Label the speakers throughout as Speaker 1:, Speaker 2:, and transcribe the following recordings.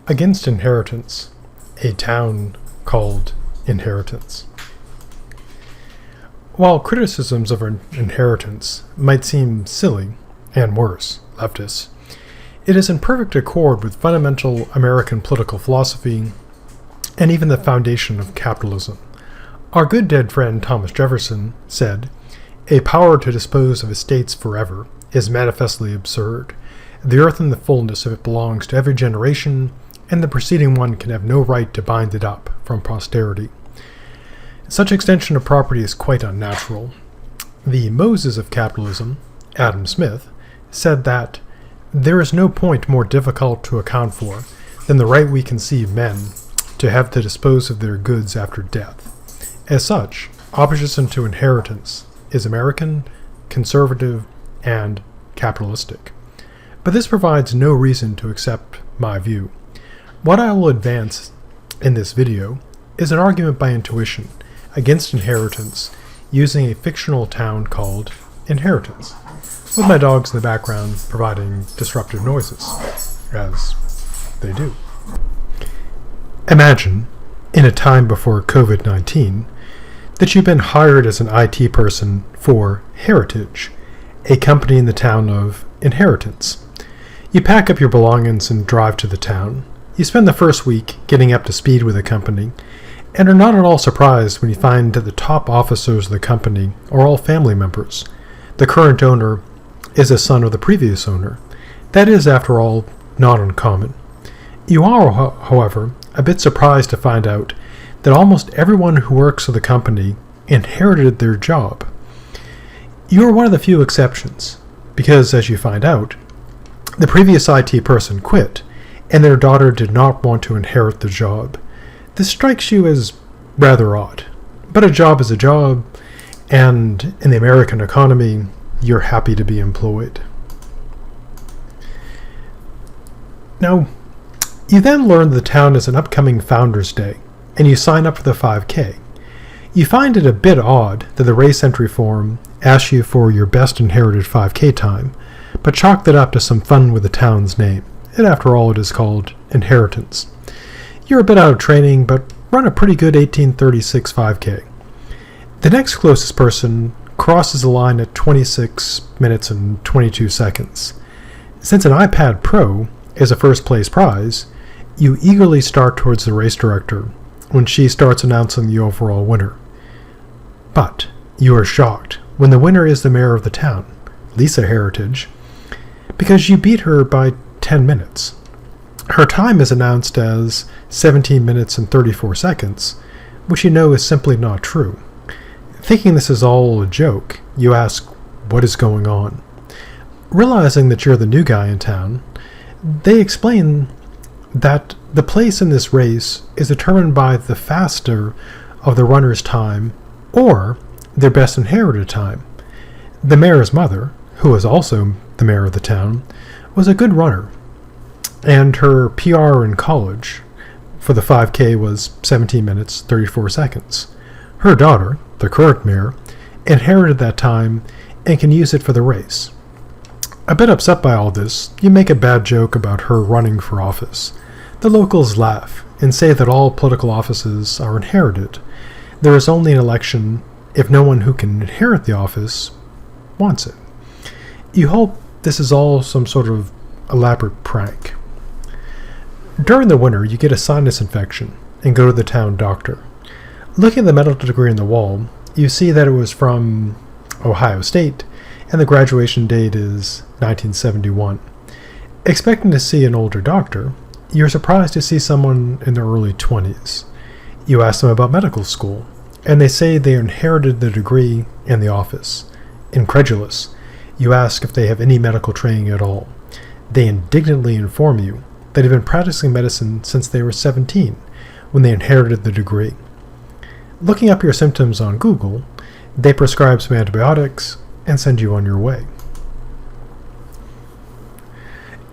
Speaker 1: Against inheritance, a town called inheritance. While criticisms of inheritance might seem silly, and worse, leftist, it is in perfect accord with fundamental American political philosophy and even the foundation of capitalism. Our good dead friend Thomas Jefferson said, "A power to dispose of estates forever is manifestly absurd. The earth in the fullness of it belongs to every generation, and the preceding one can have no right to bind it up from posterity." Such extension of property is quite unnatural. The Moses of capitalism, Adam Smith, said that there is no point more difficult to account for than the right we conceive men to have to dispose of their goods after death. As such, opposition to inheritance is American, conservative, and capitalistic. But this provides no reason to accept my view. What I will advance in this video is an argument by intuition against inheritance using a fictional town called Inheritance, with my dogs in the background providing disruptive noises, as they do. Imagine, in a time before COVID-19, that you've been hired as an IT person for Heritage, a company in the town of Inheritance. You pack up your belongings and drive to the town. You spend the first week getting up to speed with the company, and are not at all surprised when you find that the top officers of the company are all family members. The current owner is a son of the previous owner. That is, after all, not uncommon. You are, however, a bit surprised to find out that almost everyone who works for the company inherited their job. You are one of the few exceptions, because, as you find out, the previous IT person quit, and their daughter did not want to inherit the job. This strikes you as rather odd, but a job is a job, and in the American economy, you're happy to be employed. Now, you then learn the town is an upcoming Founders Day, and you sign up for the 5K. You find it a bit odd that the race entry form asks you for your best inherited 5K time, but chalk that up to some fun with the town's name. And after all, it is called Inheritance. You're a bit out of training, but run a pretty good 1836 5K. The next closest person crosses the line at 26 minutes and 22 seconds. Since an iPad Pro is a first place prize, you eagerly start towards the race director when she starts announcing the overall winner. But you are shocked when the winner is the mayor of the town, Lisa Heritage, because you beat her by 10 minutes. Her time is announced as 17 minutes and 34 seconds, which you know is simply not true. Thinking this is all a joke, you ask, what is going on? Realizing that you're the new guy in town, they explain that the place in this race is determined by the faster of the runner's time or their best inherited time. The mayor's mother, who was also the mayor of the town, was a good runner, and her PR in college for the 5K was 17 minutes, 34 seconds. Her daughter, the current mayor, inherited that time and can use it for the race. A bit upset by all this, you make a bad joke about her running for office. The locals laugh and say that all political offices are inherited. There is only an election if no one who can inherit the office wants it. You hope this is all some sort of elaborate prank. During the winter, you get a sinus infection and go to the town doctor. Looking at the medical degree on the wall, you see that it was from Ohio State, and the graduation date is 1971. Expecting to see an older doctor, you're surprised to see someone in their early 20s. You ask them about medical school, and they say they inherited the degree and the office. Incredulous, you ask if they have any medical training at all. They indignantly inform you that they've been practicing medicine since they were 17, when they inherited the degree. Looking up your symptoms on Google, they prescribe some antibiotics and send you on your way.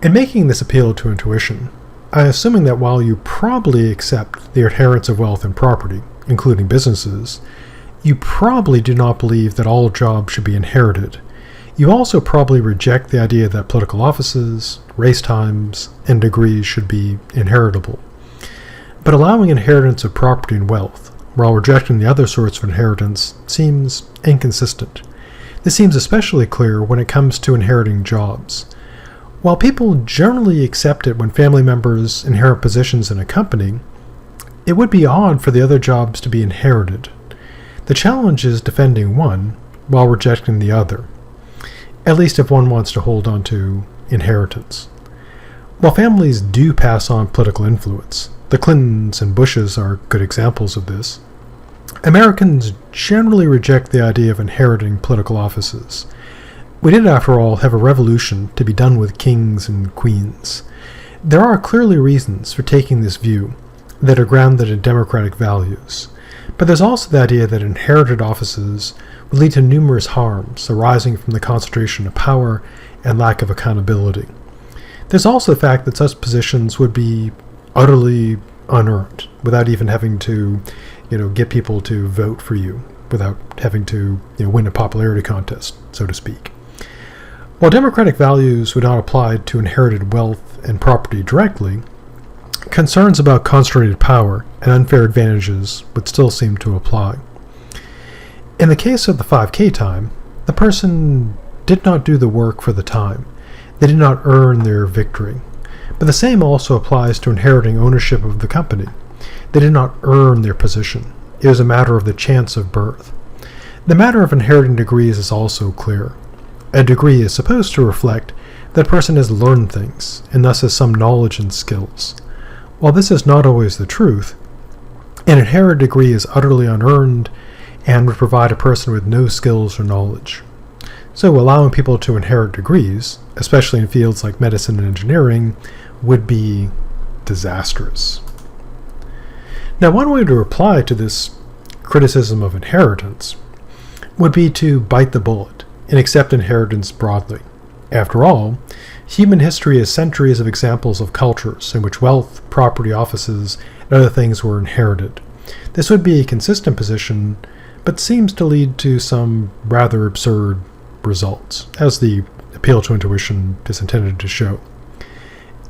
Speaker 1: In making this appeal to intuition, I'm assuming that while you probably accept the inheritance of wealth and property, including businesses, you probably do not believe that all jobs should be inherited. You also probably reject the idea that political offices, race times, and degrees should be inheritable. But allowing inheritance of property and wealth, while rejecting the other sorts of inheritance, seems inconsistent. This seems especially clear when it comes to inheriting jobs. While people generally accept it when family members inherit positions in a company, it would be odd for the other jobs to be inherited. The challenge is defending one while rejecting the other, at least if one wants to hold on to inheritance. While families do pass on political influence, the Clintons and Bushes are good examples of this, Americans generally reject the idea of inheriting political offices. We did, after all, have a revolution to be done with kings and queens. There are clearly reasons for taking this view that are grounded in democratic values, but there's also the idea that inherited offices would lead to numerous harms arising from the concentration of power and lack of accountability. There's also the fact that such positions would be utterly unearned, without even having to, get people to vote for you, without having to, win a popularity contest, so to speak. While democratic values would not apply to inherited wealth and property directly, concerns about concentrated power and unfair advantages would still seem to apply. In the case of the 5K time, the person did not do the work for the time. They did not earn their victory. But the same also applies to inheriting ownership of the company. They did not earn their position. It was a matter of the chance of birth. The matter of inheriting degrees is also clear. A degree is supposed to reflect that a person has learned things, and thus has some knowledge and skills. While this is not always the truth, an inherited degree is utterly unearned and would provide a person with no skills or knowledge. So allowing people to inherit degrees, especially in fields like medicine and engineering, would be disastrous. Now, one way to reply to this criticism of inheritance would be to bite the bullet and accept inheritance broadly. After all, human history has centuries of examples of cultures in which wealth, property, offices, and other things were inherited. This would be a consistent position, but seems to lead to some rather absurd results, as the appeal to intuition is intended to show.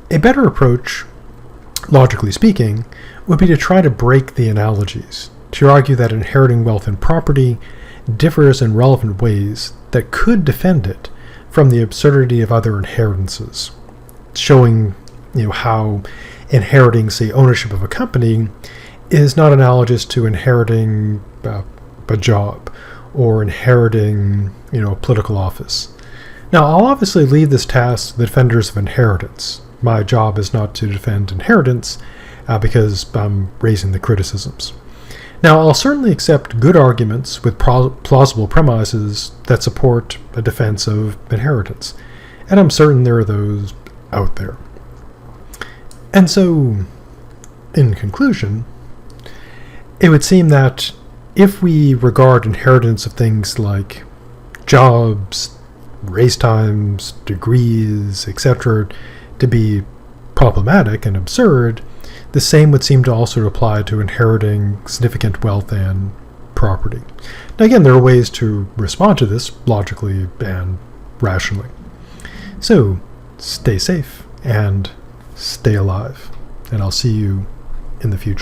Speaker 1: A better approach, logically speaking, would be to try to break the analogies, to argue that inheriting wealth and property differs in relevant ways that could defend it from the absurdity of other inheritances, showing how inheriting, say, ownership of a company is not analogous to inheriting a job or inheriting a political office. Now, I'll obviously leave this task to the defenders of inheritance. My job is not to defend inheritance because I'm raising the criticisms. Now, I'll certainly accept good arguments with plausible premises that support a defense of inheritance, and I'm certain there are those out there. And so, in conclusion, it would seem that if we regard inheritance of things like jobs, race times, degrees, etc., to be problematic and absurd, the same would seem to also apply to inheriting significant wealth and property. Now again, there are ways to respond to this logically and rationally. So, stay safe and stay alive, and I'll see you in the future.